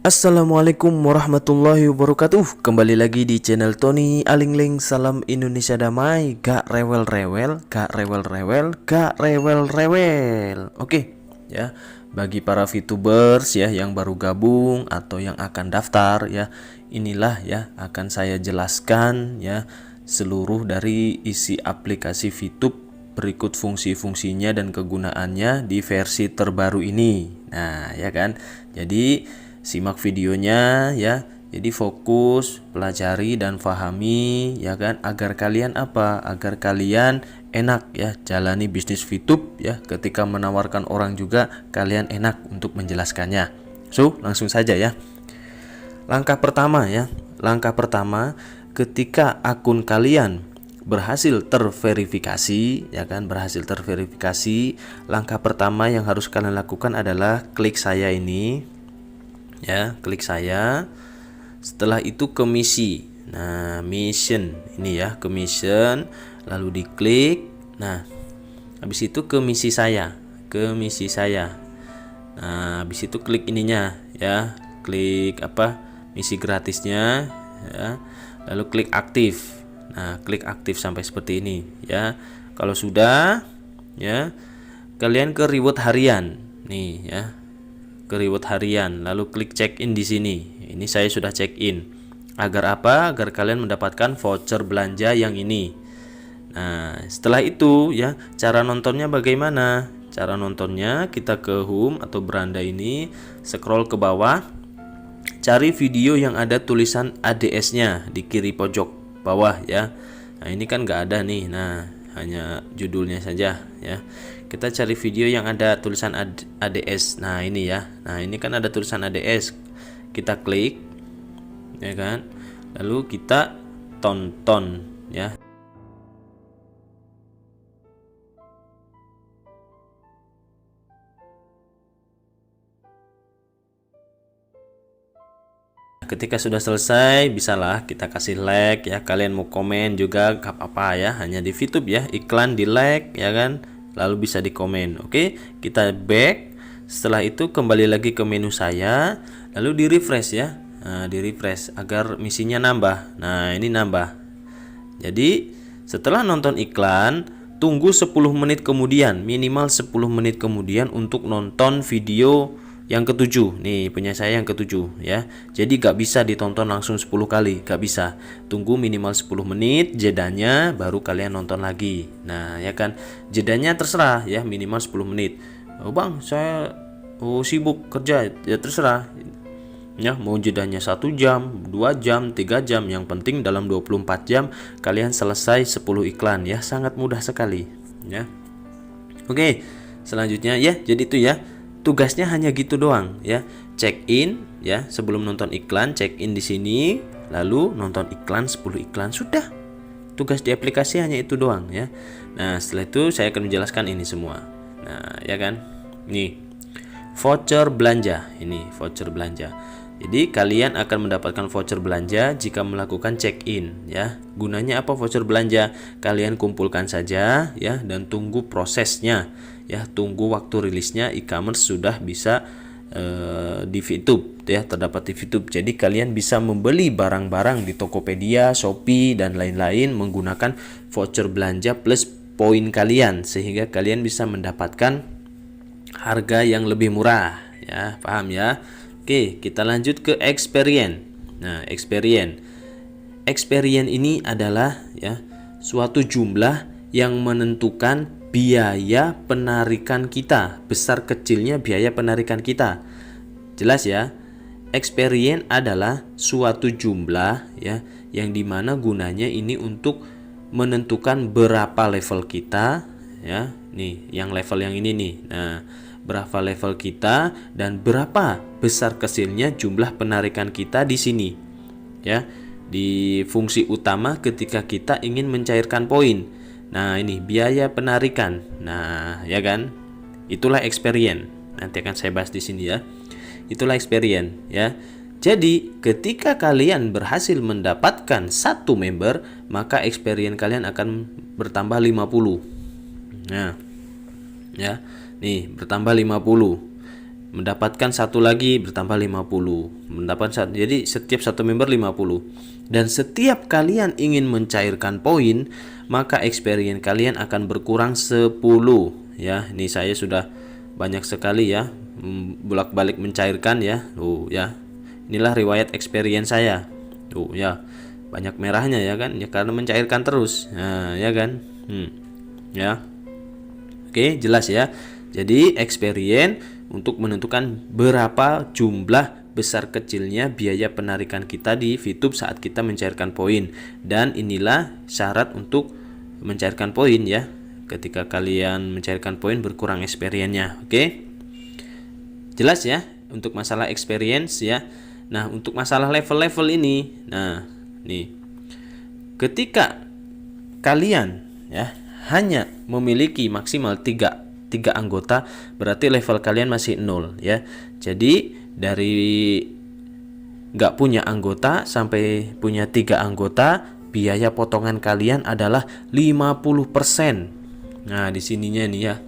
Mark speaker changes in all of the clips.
Speaker 1: Assalamualaikum warahmatullahi wabarakatuh. Kembali lagi di channel Tony Alingling. Salam Indonesia damai. Gak rewel-rewel, gak rewel-rewel, gak rewel-rewel. Oke, ya. Bagi para VTubers ya yang baru gabung atau yang akan daftar ya, inilah ya akan saya jelaskan ya seluruh dari isi aplikasi VTube berikut fungsi-fungsinya dan kegunaannya di versi terbaru ini. Nah, ya kan? Jadi simak videonya ya. Jadi fokus, pelajari dan pahami ya kan, agar kalian apa? Agar kalian enak ya jalani bisnis VTube ya. Ketika menawarkan orang juga kalian enak untuk menjelaskannya. So, langsung saja ya. Langkah pertama ya. Langkah pertama, ketika akun kalian berhasil terverifikasi ya kan, berhasil terverifikasi, langkah pertama yang harus kalian lakukan adalah klik saya ini ya, klik saya. Setelah itu ke misi. Nah, mission ini ya, ke mission, lalu diklik. Nah, habis itu ke misi saya, ke misi saya. Nah, habis itu klik ininya ya, klik apa? Misi gratisnya ya. Lalu klik aktif. Nah, klik aktif sampai seperti ini ya. Kalau sudah ya, kalian ke reward harian nih ya, ke reward harian, lalu klik check in di sini. Ini saya sudah check in. Agar apa? Agar kalian mendapatkan voucher belanja yang ini. Nah, setelah itu ya, cara nontonnya bagaimana? Cara nontonnya kita ke home atau beranda ini, scroll ke bawah, cari video yang ada tulisan ADS-nya di kiri pojok bawah ya. Nah, ini kan nggak ada nih. Nah, hanya judulnya saja ya. Kita cari video yang ada tulisan ADS. Nah, ini ya. Nah, ini kan ada tulisan ADS. Kita klik ya kan. Lalu kita tonton ya. Ketika sudah selesai, bisalah kita kasih like ya. Kalian mau komen juga gak apa-apa ya. Hanya di VTube ya, iklan di like ya kan. Lalu bisa di komen. Oke, kita back. Setelah itu kembali lagi ke menu saya, lalu di refresh ya. Nah, di refresh agar misinya nambah. Nah, ini nambah. Jadi setelah nonton iklan, tunggu 10 menit kemudian, minimal 10 menit kemudian untuk nonton video yang ketujuh. Nih punya saya yang ketujuh ya. Jadi gak bisa ditonton langsung 10 kali, gak bisa. Tunggu minimal 10 menit jedanya, baru kalian nonton lagi. Nah ya kan, jedanya terserah ya, minimal 10 menit. Oh bang, saya sibuk kerja, ya terserah ya, mau jedanya 1 jam, 2 jam, 3 jam. Yang penting dalam 24 jam kalian selesai 10 iklan ya. Sangat mudah sekali ya. Oke, selanjutnya ya, jadi itu ya, tugasnya hanya gitu doang ya. Check in ya, sebelum nonton iklan check in di sini, lalu nonton iklan 10 iklan, sudah. Tugas di aplikasi hanya itu doang ya. Nah, setelah itu saya akan menjelaskan ini semua. Nah, ya kan? Nih, voucher belanja. Ini voucher belanja. Jadi kalian akan mendapatkan voucher belanja jika melakukan check in ya. Gunanya apa voucher belanja? Kalian kumpulkan saja ya dan tunggu prosesnya. Ya, tunggu waktu rilisnya e-commerce sudah bisa di VTube ya, terdapat di VTube. Jadi kalian bisa membeli barang-barang di Tokopedia, Shopee dan lain-lain menggunakan voucher belanja plus poin kalian, sehingga kalian bisa mendapatkan harga yang lebih murah ya, paham ya? Oke, kita lanjut ke experience. Nah, experience ini adalah ya suatu jumlah yang menentukan biaya penarikan kita, besar kecilnya biaya penarikan kita. Jelas ya? Experience adalah suatu jumlah ya, yang dimana gunanya ini untuk menentukan berapa level kita ya. Nih, yang level yang ini nih. Nah, berapa level kita dan berapa besar kecilnya jumlah penarikan kita di sini ya. Di fungsi utama ketika kita ingin mencairkan poin. Nah, ini biaya penarikan. Nah, ya kan? Itulah experience. Nanti akan saya bahas di sini ya. Itulah experience ya. Jadi, ketika kalian berhasil mendapatkan 1 member, maka experience kalian akan bertambah 50. Nah, ya. Nih, bertambah 50. mendapatkan satu lagi bertambah 50. Jadi setiap satu member 50. Dan setiap kalian ingin mencairkan poin, maka experience kalian akan berkurang 10 ya. Ini saya sudah banyak sekali ya bolak-balik mencairkan ya. Ya. Inilah riwayat experience saya. Ya. Banyak merahnya ya kan? Ya karena mencairkan terus. Nah, ya kan? Ya. Oke, jelas ya. Jadi experience untuk menentukan berapa jumlah besar kecilnya biaya penarikan kita di VTube saat kita mencairkan poin. Dan inilah syarat untuk mencairkan poin ya. Ketika kalian mencairkan poin berkurang experience-nya. Oke. Jelas ya untuk masalah experience ya. Nah, untuk masalah level-level ini, nah, nih. Ketika kalian ya hanya memiliki maksimal 3 anggota, berarti level kalian masih 0 ya. Jadi dari nggak punya anggota sampai punya 3 anggota, biaya potongan kalian adalah 50%. Nah, di sininya nih ya.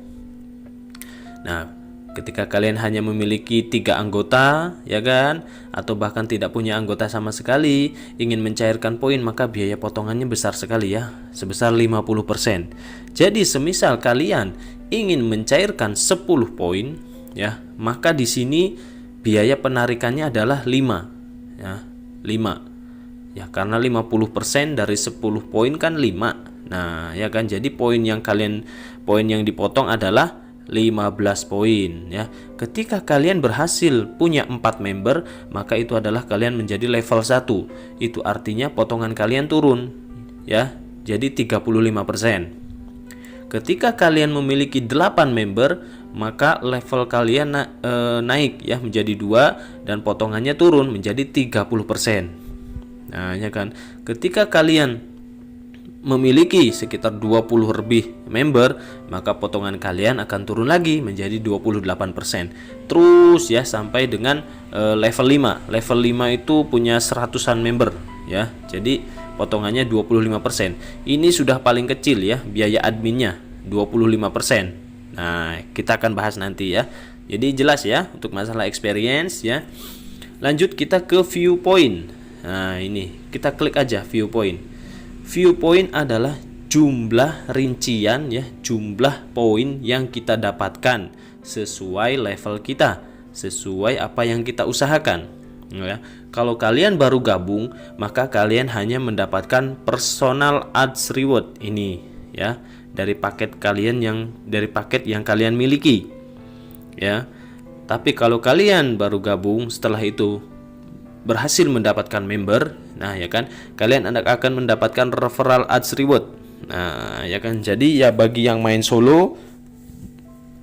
Speaker 1: Nah, ketika kalian hanya memiliki 3 anggota ya kan, atau bahkan tidak punya anggota sama sekali, ingin mencairkan poin, maka biaya potongannya besar sekali ya, sebesar 50%. Jadi semisal kalian ingin mencairkan 10 poin ya, maka di sini biaya penarikannya adalah 5 ya, 5 ya, karena 50% dari 10 poin kan 5. Nah ya kan, jadi poin yang dipotong adalah 15 poin ya. Ketika kalian berhasil punya 4 member, maka itu adalah kalian menjadi level 1. Itu artinya potongan kalian turun ya, jadi 35%. Ketika kalian memiliki 8 member, maka level kalian naik ya menjadi 2 dan potongannya turun menjadi 30%. Nah, ya kan. Ketika kalian memiliki sekitar 20 lebih member, maka potongan kalian akan turun lagi menjadi 28%. Terus ya sampai dengan level 5. Level 5 itu punya 100-an member ya. Jadi potongannya 25%. Ini sudah paling kecil ya biaya adminnya, 25%. Nah, kita akan bahas nanti ya. Jadi jelas ya untuk masalah experience ya. Lanjut kita ke viewpoint. Nah, ini kita klik aja viewpoint. Viewpoint adalah jumlah rincian ya, jumlah poin yang kita dapatkan sesuai level kita, sesuai apa yang kita usahakan. Ya. Kalau kalian baru gabung, maka kalian hanya mendapatkan personal ads reward ini ya, dari paket yang kalian miliki. Ya. Tapi kalau kalian baru gabung setelah itu berhasil mendapatkan member, nah ya kan, kalian akan mendapatkan referral ads reward. Nah, ya kan. Jadi ya bagi yang main solo,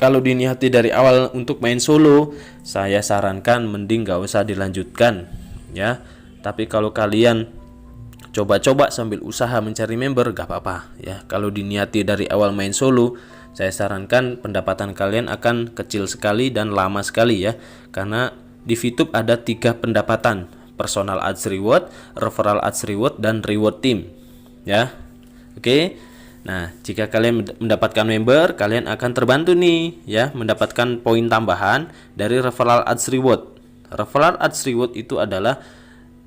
Speaker 1: kalau diniati dari awal untuk main solo, saya sarankan mending gak usah dilanjutkan ya. Tapi kalau kalian coba-coba sambil usaha mencari member, gak apa-apa ya. Kalau diniati dari awal main solo, saya sarankan pendapatan kalian akan kecil sekali dan lama sekali ya. Karena di VTube ada 3 pendapatan: personal ads reward, referral ads reward, dan reward team ya. Oke. Nah, jika kalian mendapatkan member, kalian akan terbantu nih ya, mendapatkan poin tambahan dari referral ads reward. Referral ads reward itu adalah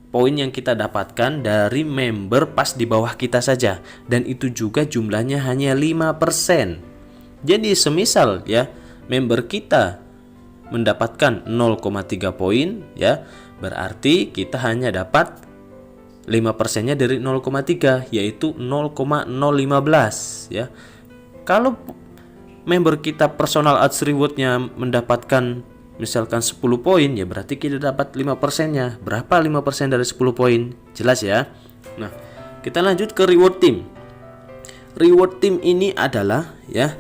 Speaker 1: poin yang kita dapatkan dari member pas di bawah kita saja, dan itu juga jumlahnya hanya 5%. Jadi semisal ya member kita mendapatkan 0,3 poin ya, berarti kita hanya dapat 5%-nya dari 0,3, yaitu 0,015 ya. Kalau member kita personal ads reward-nya mendapatkan misalkan 10 poin, ya berarti kita dapat 5%-nya. Berapa 5% dari 10 poin? Jelas ya. Nah, kita lanjut ke reward team. Reward team ini adalah ya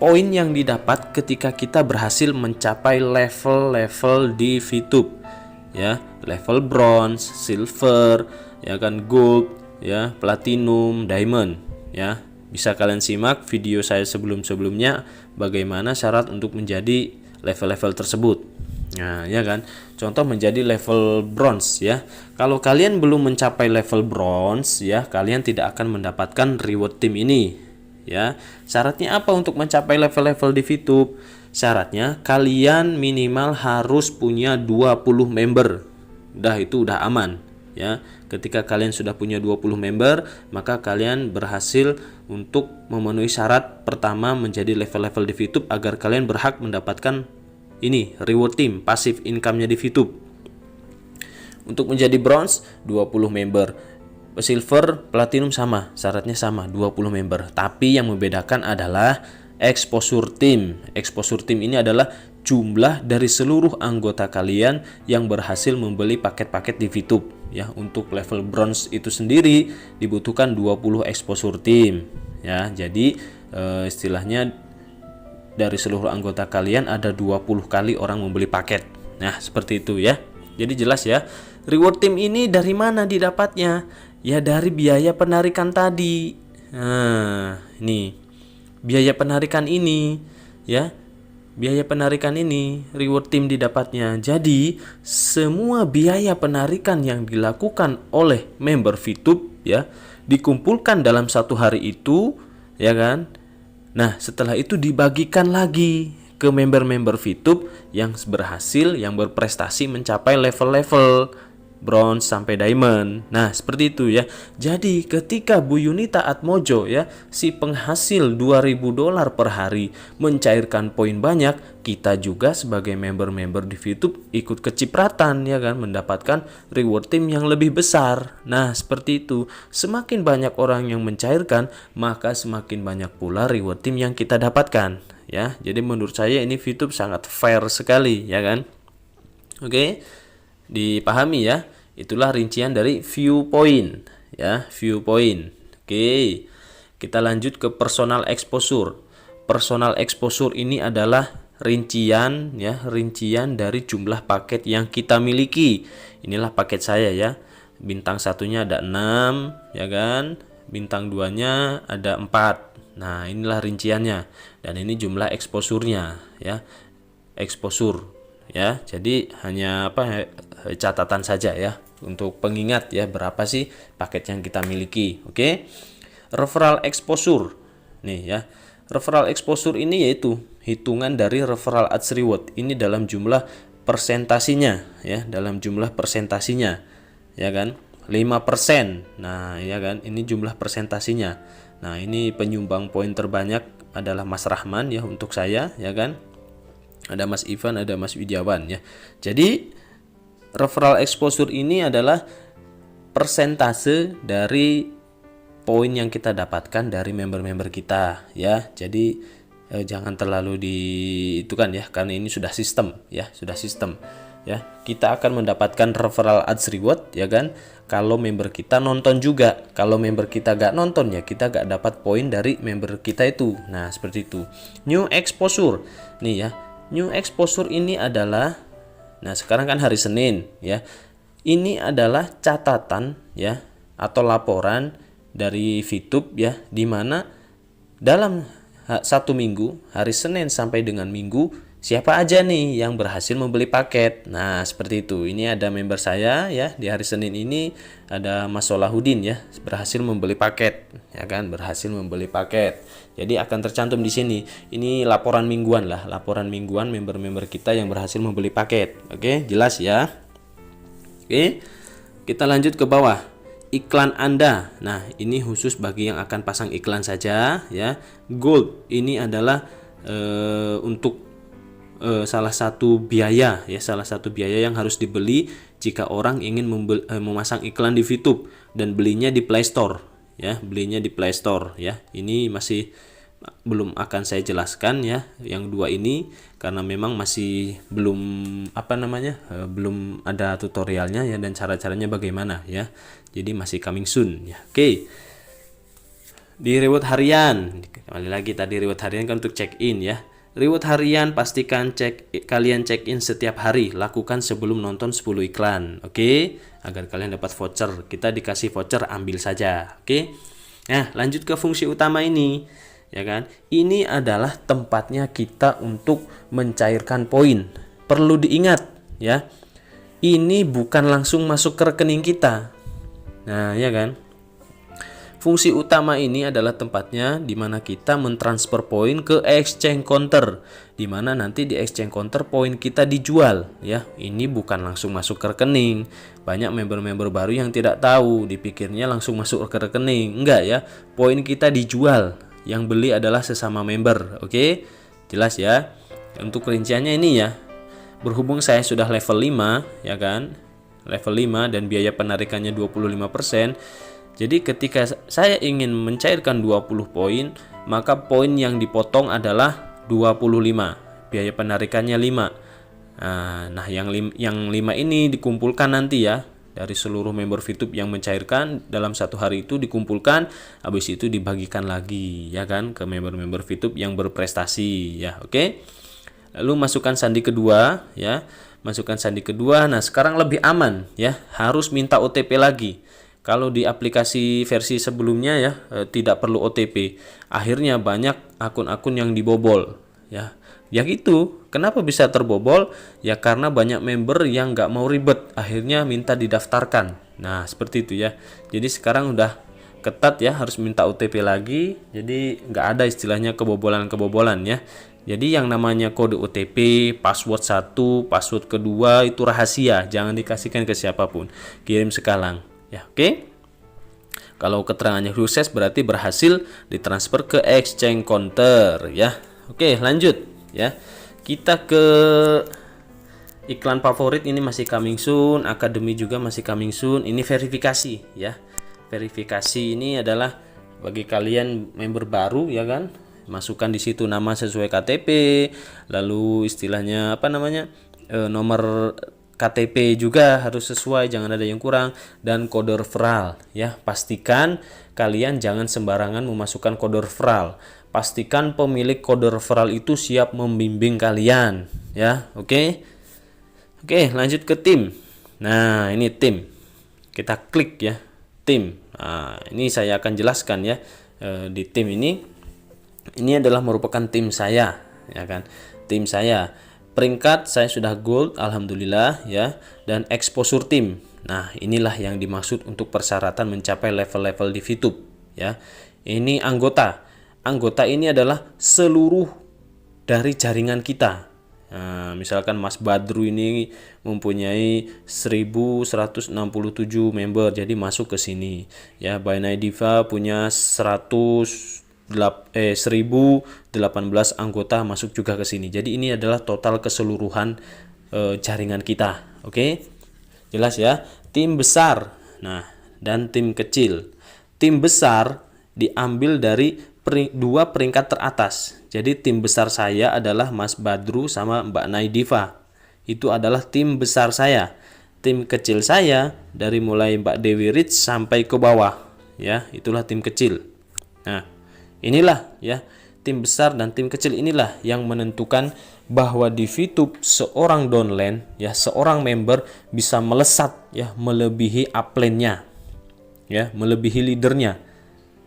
Speaker 1: poin yang didapat ketika kita berhasil mencapai level-level di VTube ya, level bronze, silver, ya kan, gold, ya, platinum, diamond ya. Bisa kalian simak video saya sebelum-sebelumnya bagaimana syarat untuk menjadi level-level tersebut. Nah, ya kan. Contoh menjadi level bronze ya. Kalau kalian belum mencapai level bronze ya, kalian tidak akan mendapatkan reward team ini. Ya, syaratnya apa untuk mencapai level-level di VTube? Syaratnya kalian minimal harus punya 20 member. Itu udah aman ya. Ketika kalian sudah punya 20 member, maka kalian berhasil untuk memenuhi syarat pertama menjadi level-level di VTube agar kalian berhak mendapatkan ini reward team, passive income-nya di VTube. Untuk menjadi bronze 20 member, silver, platinum sama, syaratnya sama 20 member. Tapi yang membedakan adalah exposure team. Exposure team ini adalah jumlah dari seluruh anggota kalian yang berhasil membeli paket-paket di VTube ya. Untuk level bronze itu sendiri dibutuhkan 20 exposure team ya. Jadi istilahnya dari seluruh anggota kalian ada 20 kali orang membeli paket. Nah, seperti itu ya. Jadi jelas ya. Reward team ini dari mana didapatnya? Ya dari biaya penarikan tadi. Nah, ini biaya penarikan ini ya. Biaya penarikan ini reward team didapatnya. Jadi semua biaya penarikan yang dilakukan oleh member VTube ya dikumpulkan dalam satu hari itu ya kan. Nah setelah itu dibagikan lagi ke member-member VTube yang berhasil, yang berprestasi mencapai level-level bronze sampai diamond. Nah seperti itu ya. Jadi ketika Bu Yunita Atmojo ya, si penghasil $2.000 per hari mencairkan poin banyak, kita juga sebagai member-member di VTube ikut kecipratan ya kan, mendapatkan reward team yang lebih besar. Nah seperti itu. Semakin banyak orang yang mencairkan, maka semakin banyak pula reward team yang kita dapatkan ya. Jadi menurut saya ini VTube sangat fair sekali ya kan. Oke. Dipahami ya. Itulah rincian dari viewpoint ya, viewpoint. Oke. Kita lanjut ke personal exposure. Personal exposure ini adalah rincian ya, rincian dari jumlah paket yang kita miliki. Inilah paket saya ya. Bintang satunya ada 6 ya kan. Bintang 2-nya ada 4. Nah, inilah rinciannya. Dan ini jumlah exposure-nya ya. Exposure ya. Jadi hanya catatan saja ya untuk pengingat ya berapa sih paket yang kita miliki. Oke. Referral exposure. Nih ya. Referral exposure ini yaitu hitungan dari referral ads reward. Ini dalam jumlah persentasinya ya, dalam jumlah persentasinya. Ya kan? 5%. Nah, ya kan? Ini jumlah persentasinya. Nah, ini penyumbang poin terbanyak adalah Mas Rahman ya untuk saya ya kan. Ada Mas Ivan, ada Mas Widiawan ya. Jadi referral exposure ini adalah persentase dari poin yang kita dapatkan dari member-member kita ya. Jadi jangan terlalu diitukan ya, karena ini sudah sistem ya, sudah sistem ya. Kita akan mendapatkan referral ads reward ya kan kalau member kita nonton juga. Kalau member kita gak nonton ya kita gak dapat poin dari member kita itu. Nah seperti itu. New exposure nih ya. New exposure ini adalah, nah sekarang kan hari Senin ya. Ini adalah catatan ya atau laporan dari VTube ya, di mana dalam satu minggu, hari Senin sampai dengan Minggu, siapa aja nih yang berhasil membeli paket. Nah seperti itu. Ini ada member saya ya, di hari Senin ini ada Mas Solahuddin ya, berhasil membeli paket ya kan, berhasil membeli paket. Jadi akan tercantum di sini. Ini laporan mingguan lah, laporan mingguan member-member kita yang berhasil membeli paket. Oke, jelas ya. Oke, kita lanjut ke bawah. Iklan Anda. Nah, ini khusus bagi yang akan pasang iklan saja ya. Gold ini adalah untuk salah satu biaya ya, salah satu biaya yang harus dibeli jika orang ingin memasang iklan di VTube dan belinya di Play Store ya, belinya di Play Store ya. Ini masih belum akan saya jelaskan ya yang dua ini karena memang masih belum belum ada tutorialnya ya, dan cara-caranya bagaimana ya. Jadi masih coming soon ya. Oke. Di reward harian, kembali lagi tadi reward harian kan untuk check in ya. Reward harian pastikan kalian check in setiap hari, lakukan sebelum nonton 10 iklan. Oke, agar kalian dapat voucher. Kita dikasih voucher, ambil saja. Oke. Nah, lanjut ke fungsi utama ini. Ya kan? Ini adalah tempatnya kita untuk mencairkan poin. Perlu diingat ya. Ini bukan langsung masuk ke rekening kita. Nah, ya kan? Fungsi utama ini adalah tempatnya di mana kita mentransfer poin ke exchange counter, di mana nanti di exchange counter poin kita dijual ya. Ini bukan langsung masuk ke rekening. Banyak member-member baru yang tidak tahu, dipikirnya langsung masuk ke rekening. Enggak ya, poin kita dijual. Yang beli adalah sesama member. Oke? Jelas ya. Untuk rinciannya ini ya. Berhubung saya sudah level 5 ya kan. Level 5 dan biaya penarikannya 25%. Jadi ketika saya ingin mencairkan 20 poin, maka poin yang dipotong adalah 25. Biaya penarikannya 5. Nah, yang 5 ini dikumpulkan nanti ya. Dari seluruh member VTube yang mencairkan dalam satu hari itu dikumpulkan, habis itu dibagikan lagi ya kan ke member-member VTube yang berprestasi ya. Oke. Lalu masukkan sandi kedua ya. Masukkan sandi kedua. Nah, sekarang lebih aman ya. Harus minta OTP lagi. Kalau di aplikasi versi sebelumnya ya tidak perlu OTP. Akhirnya banyak akun-akun yang dibobol ya. Ya gitu. Kenapa bisa terbobol? Ya karena banyak member yang nggak mau ribet. Akhirnya minta didaftarkan. Nah seperti itu ya. Jadi sekarang udah ketat ya, harus minta OTP lagi. Jadi nggak ada istilahnya kebobolan-kebobolan ya. Jadi yang namanya kode OTP, password 1, password kedua itu rahasia. Jangan dikasihkan ke siapapun. Kirim sekarang. Ya, oke. Kalau keterangannya sukses berarti berhasil ditransfer ke exchange counter ya. Oke, lanjut ya. Kita ke iklan favorit, ini masih coming soon, akademi juga masih coming soon. Ini verifikasi ya. Verifikasi ini adalah bagi kalian member baru ya kan. Masukkan di situ nama sesuai KTP, lalu istilahnya apa namanya? Nomor KTP juga harus sesuai, jangan ada yang kurang, dan kode referral ya. Pastikan kalian jangan sembarangan memasukkan kode referral. Pastikan pemilik kode referral itu siap membimbing kalian ya. Oke. Lanjut ke tim. Nah, ini tim. Kita klik ya, tim. Nah, ini saya akan jelaskan ya. Di tim ini adalah merupakan tim saya ya kan. Tim saya. Peringkat saya sudah gold, alhamdulillah ya, dan exposure tim. Nah, inilah yang dimaksud untuk persyaratan mencapai level-level di VTube ya. Ini anggota. Anggota ini adalah seluruh dari jaringan kita. Nah, misalkan Mas Badru ini mempunyai 1167 member, jadi masuk ke sini. Ya, Bainai Diva punya 1018 anggota masuk juga ke sini. Jadi ini adalah total keseluruhan jaringan kita. Oke? Jelas ya? Tim besar. Nah, dan tim kecil. Tim besar diambil dari dua peringkat teratas. Jadi tim besar saya adalah Mas Badru sama Mbak Naidiva. Itu adalah tim besar saya. Tim kecil saya dari mulai Mbak Dewi Rich sampai ke bawah. Ya, itulah tim kecil. Nah, inilah ya, tim besar dan tim kecil inilah yang menentukan bahwa di VTube seorang downline ya, seorang member bisa melesat ya, melebihi upline-nya. Ya, melebihi leadernya.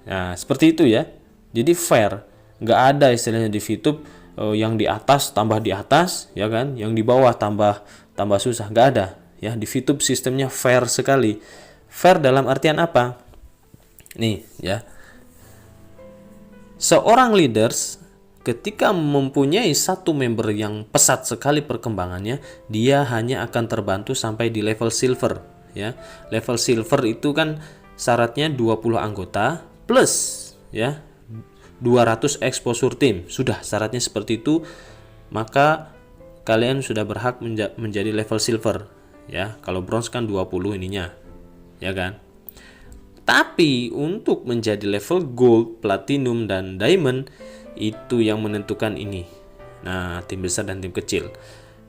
Speaker 1: Nah, seperti itu ya. Jadi fair, nggak ada istilahnya di VTube yang di atas tambah di atas ya kan, yang di bawah tambah susah, nggak ada ya. Di VTube sistemnya fair sekali. Fair dalam artian apa? Nih ya. Seorang leaders ketika mempunyai satu member yang pesat sekali perkembangannya, dia hanya akan terbantu sampai di level silver ya. Level silver itu kan syaratnya 20 anggota plus ya 200 exposure team. Sudah syaratnya seperti itu, maka kalian sudah berhak menjadi level silver ya. Kalau bronze kan 20 ininya ya kan. Tapi untuk menjadi level gold, platinum, dan diamond itu yang menentukan ini. Nah, tim besar dan tim kecil.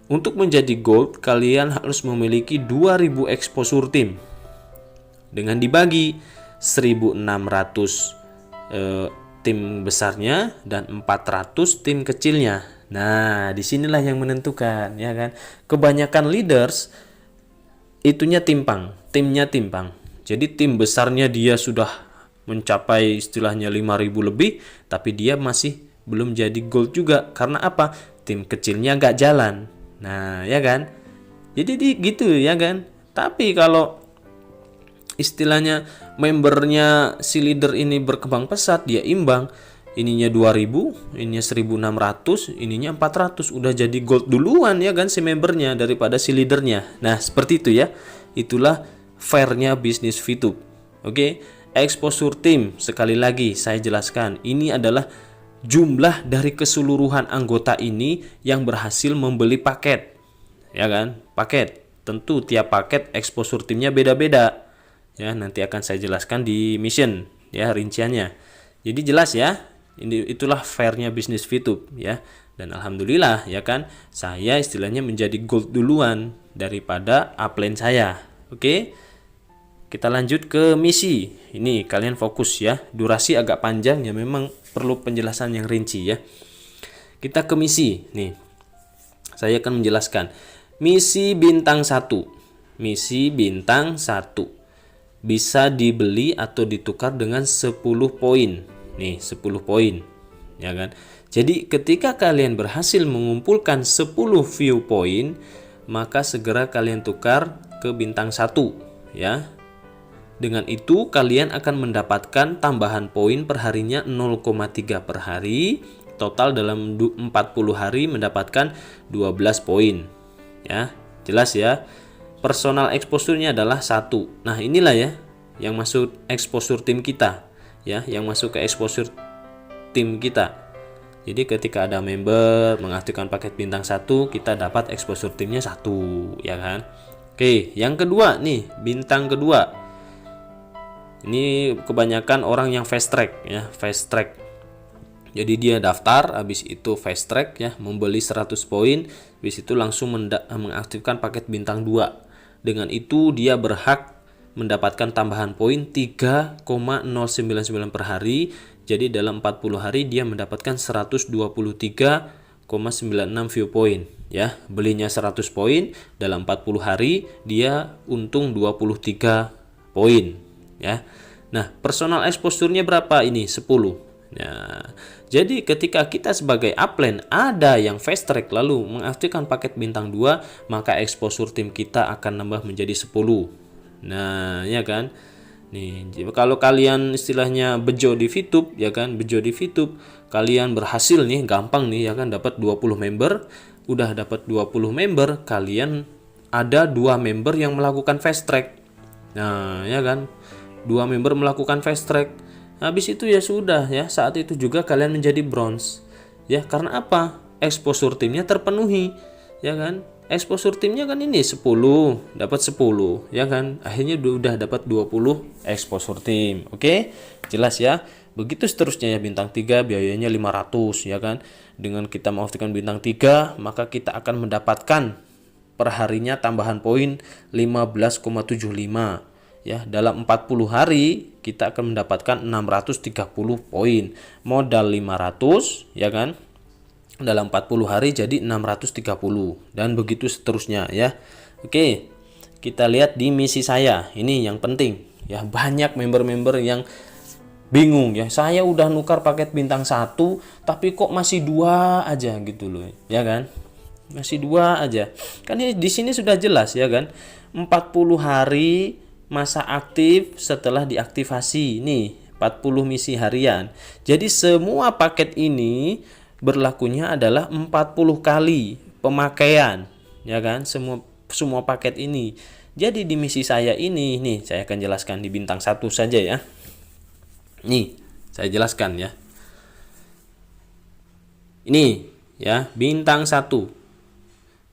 Speaker 1: Untuk menjadi gold, kalian harus memiliki 2000 exposure team. Dengan dibagi 1600 tim besarnya dan 400 tim kecilnya. Nah, disinilah yang menentukan ya kan. Kebanyakan leaders itunya timpang, timnya timpang. Jadi tim besarnya dia sudah mencapai istilahnya 5000 lebih, tapi dia masih belum jadi gold juga. Karena apa? Tim kecilnya nggak jalan. Nah, ya kan? Jadi gitu ya kan? Tapi kalau istilahnya membernya si leader ini berkembang pesat, dia imbang, ininya 2000, ininya 1600, ininya 400, udah jadi gold duluan ya kan si membernya daripada si leadernya. Nah, seperti itu ya. Itulah fairnya bisnis VTube. Oke, exposure team sekali lagi saya jelaskan, ini adalah jumlah dari keseluruhan anggota ini yang berhasil membeli paket. Ya kan? Paket. Tentu tiap paket exposure timnya beda-beda. Ya, nanti akan saya jelaskan di mission ya rinciannya. Jadi jelas ya. Itulah fairnya bisnis VTube ya. Dan alhamdulillah ya kan, saya istilahnya menjadi gold duluan daripada upline saya. Oke. Kita lanjut ke misi. Ini kalian fokus ya. Durasi agak panjang ya, memang perlu penjelasan yang rinci ya. Kita ke misi. Nih. Saya akan menjelaskan. Misi bintang 1. Misi bintang 1. Bisa dibeli atau ditukar dengan 10 poin. Nih, 10 poin. Ya kan? Jadi ketika kalian berhasil mengumpulkan 10 view point, maka segera kalian tukar ke bintang 1 ya. Dengan itu kalian akan mendapatkan tambahan poin perharinya 0,3 per hari. Total dalam 40 hari mendapatkan 12 poin. Ya, jelas ya. Personal exposure-nya adalah 1. Nah, inilah ya yang masuk exposure tim kita ya, yang masuk ke exposure tim kita. Jadi ketika ada member mengaktifkan paket bintang 1, kita dapat exposure timnya 1 ya kan. Oke, yang kedua nih, bintang kedua. Ini kebanyakan orang yang fast track ya, fast track. Jadi dia daftar, habis itu fast track ya, membeli 100 poin, habis itu langsung mengaktifkan paket bintang 2. Dengan itu dia berhak mendapatkan tambahan poin 3,099 per hari. Jadi dalam 40 hari dia mendapatkan 123,96 view point ya. Belinya 100 poin, dalam 40 hari dia untung 23 poin ya. Nah, personal exposure-nya berapa ini? 10. Ya. Jadi ketika kita sebagai upline ada yang fast track lalu mengaktifkan paket bintang 2, maka exposure tim kita akan nambah menjadi 10. Nah, ya kan? Nih, kalau kalian istilahnya bejo di VTube ya kan, bejo di VTube, kalian berhasil nih, gampang nih ya kan, dapat 20 member. Udah dapat 20 member, kalian ada 2 member yang melakukan fast track. Nah, ya kan? 2 member melakukan fast track. Habis itu ya sudah ya, saat itu juga kalian menjadi bronze. Ya, karena apa? Exposure timnya terpenuhi. Ya kan? Exposure timnya kan ini 10, dapat 10 ya kan. Akhirnya udah dapat 20 exposure tim. Oke? Jelas ya? Begitu seterusnya ya, bintang 3 biayanya 500 ya kan. Dengan kita mengaktifkan bintang 3, maka kita akan mendapatkan perharinya tambahan poin 15,75 ya. Dalam 40 hari kita akan mendapatkan 630 poin. Modal 500 ya kan. Dalam 40 hari jadi 630 dan begitu seterusnya ya. Oke. Kita lihat di misi saya. Ini yang penting ya. Banyak member-member yang bingung ya. Saya udah nukar paket bintang 1 tapi kok masih 2 aja gitu loh. Ya kan? Masih 2 aja. Kan ini di sini sudah jelas ya kan. 40 hari masa aktif setelah diaktifasi. Nih, 40 misi harian. Jadi semua paket ini berlakunya adalah 40 kali pemakaian, ya kan? Semua paket ini. Jadi di misi saya ini, nih saya akan jelaskan di bintang 1 saja ya. Nih, saya jelaskan ya. Ini ya, bintang 1.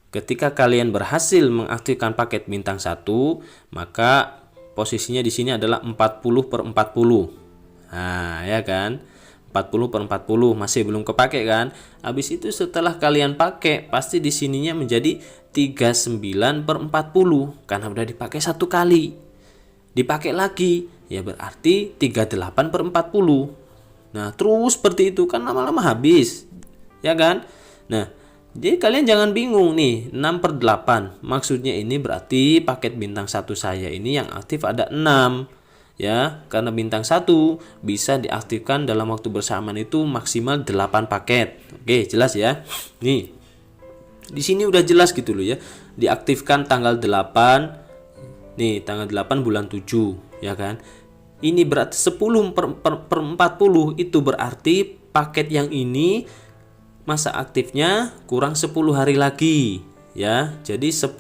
Speaker 1: Ketika kalian berhasil mengaktifkan paket bintang 1, maka posisinya di sini adalah 40/40. Nah, ya kan? 40/40 masih belum kepake kan? Habis itu setelah kalian pakai, pasti di sininya menjadi 39/40 karena udah dipakai 1 kali. Dipakai lagi, ya berarti 38/40. Nah, terus seperti itu kan lama-lama habis. Ya kan? Nah, jadi kalian jangan bingung nih, 6/8. Maksudnya ini berarti paket bintang 1 saya ini yang aktif ada 6. Ya, karena bintang 1 bisa diaktifkan dalam waktu bersamaan itu maksimal 8 paket. Oke, jelas ya. Nih. Di sini udah jelas gitu loh ya. Diaktifkan tanggal 8 Nih tanggal 8 bulan 7 ya kan. Ini berarti 10 per 40 itu berarti paket yang ini masa aktifnya kurang 10 hari lagi ya. Jadi 10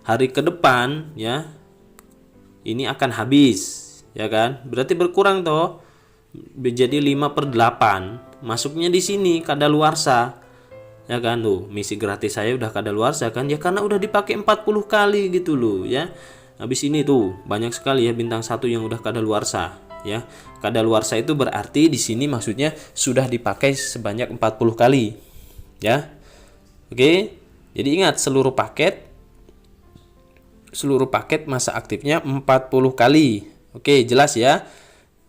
Speaker 1: hari ke depan ya ini akan habis ya kan. Berarti berkurang toh. Jadi 5 per 8 masuknya di sini kadaluarsa ya kan. Tuh misi gratis saya udah kadaluarsa kan ya, karena udah dipakai 40 kali gitu loh ya. Habis ini tuh banyak sekali ya bintang 1 yang udah kadaluarsa ya. Kadaluarsa itu berarti di sini maksudnya sudah dipakai sebanyak 40 kali ya. Oke. Jadi ingat seluruh paket masa aktifnya 40 kali. Oke, jelas ya.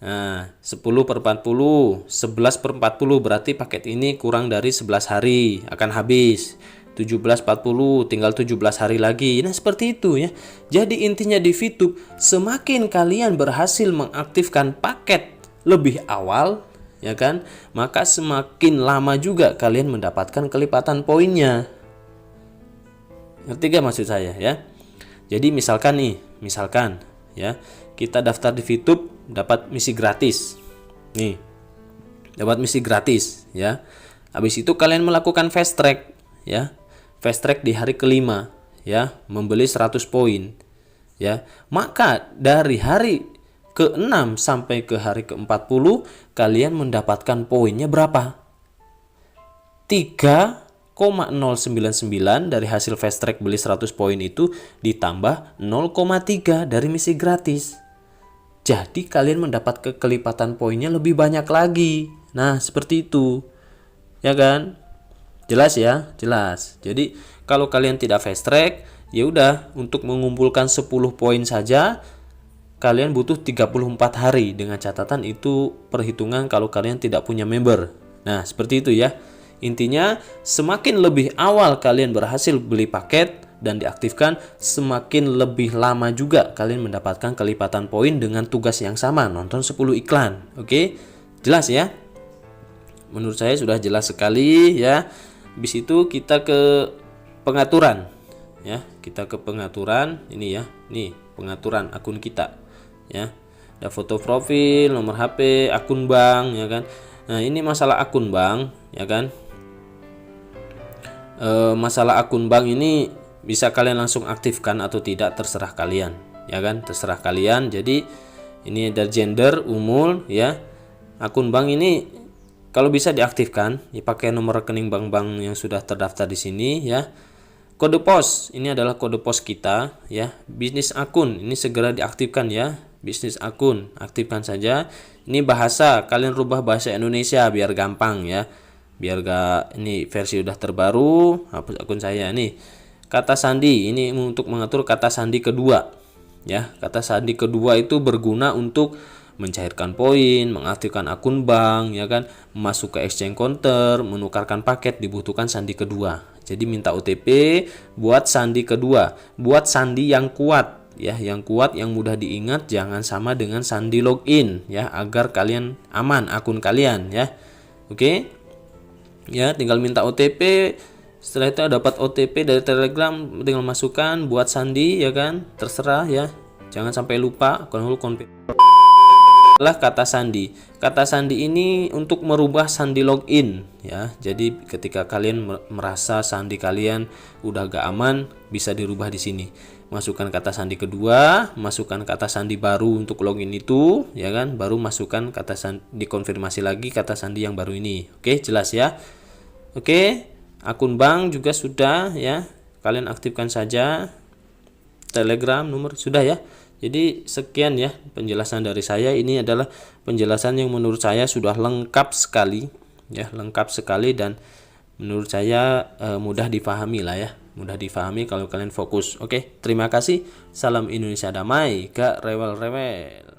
Speaker 1: Nah, 10 per 40, 11 per 40 berarti paket ini kurang dari 11 hari akan habis. 17.40 tinggal 17 hari lagi. Nah seperti itu ya. Jadi intinya di VTube, semakin kalian berhasil mengaktifkan paket lebih awal ya kan, maka semakin lama juga kalian mendapatkan kelipatan poinnya. Ngerti gak maksud saya ya? Jadi misalkan ya, kita daftar di VTube dapat misi gratis. Nih. Dapat misi gratis ya. Habis itu kalian melakukan fast track ya. Fast track di hari kelima ya, membeli 100 poin ya. Maka dari hari ke-6 sampai ke hari ke-40 kalian mendapatkan poinnya berapa? 3,099 dari hasil fast track beli 100 poin itu ditambah 0,3 dari misi gratis. Jadi kalian mendapat kelipatan poinnya lebih banyak lagi. Nah, seperti itu. Ya kan? Jelas ya? Jelas. Jadi kalau kalian tidak fast track, ya udah untuk mengumpulkan 10 poin saja kalian butuh 34 hari, dengan catatan itu perhitungan kalau kalian tidak punya member. Nah, seperti itu ya. Intinya semakin lebih awal kalian berhasil beli paket dan diaktifkan, semakin lebih lama juga kalian mendapatkan kelipatan poin dengan tugas yang sama, nonton 10 iklan. Oke? Jelas ya? Menurut saya sudah jelas sekali ya. Habis itu kita ke pengaturan ya. Kita ke pengaturan ini ya. Nih, pengaturan akun kita ya. Ada foto profil, nomor HP, akun bank ya kan. Nah, ini masalah akun bank ya kan. Masalah akun bank ini bisa kalian langsung aktifkan atau tidak, terserah kalian ya kan, terserah kalian. Jadi ini ada gender, umur ya. Akun bank ini kalau bisa diaktifkan, ya pakai nomor rekening bank-bank yang sudah terdaftar di sini ya. Kode pos, ini adalah kode pos kita ya. Bisnis akun, ini segera diaktifkan ya. Bisnis akun, aktifkan saja. Ini bahasa, kalian rubah bahasa Indonesia biar gampang ya. Biar gak, ini versi udah terbaru, hapus akun saya nih. Kata sandi, ini untuk mengatur kata sandi kedua ya. Kata sandi kedua itu berguna untuk mencairkan poin, mengaktifkan akun bank ya kan, masuk ke exchange counter, menukarkan paket, dibutuhkan sandi kedua. Jadi minta OTP buat sandi kedua, buat sandi yang kuat ya, yang kuat, yang mudah diingat, jangan sama dengan sandi login ya, agar kalian aman akun kalian ya. Oke? Ya, tinggal minta OTP. Setelah itu dapat OTP dari Telegram, tinggal masukkan buat sandi ya kan, terserah ya. Jangan sampai lupa konfirmasi kata sandi. Kata sandi ini untuk merubah sandi login ya. Jadi ketika kalian merasa sandi kalian udah gak aman, bisa dirubah di sini. Masukkan kata sandi kedua, masukkan kata sandi baru untuk login itu ya kan, baru masukkan kata sandi, dikonfirmasi lagi kata sandi yang baru ini. Oke, jelas ya. Oke, akun bank juga sudah ya. Kalian aktifkan saja. Telegram nomor sudah ya. Jadi sekian ya penjelasan dari saya. Ini adalah penjelasan yang menurut saya sudah lengkap sekali ya, lengkap sekali, dan menurut saya mudah difahami lah ya, mudah difahami kalau kalian fokus. Oke, terima kasih. Salam Indonesia damai, gak rewel-rewel.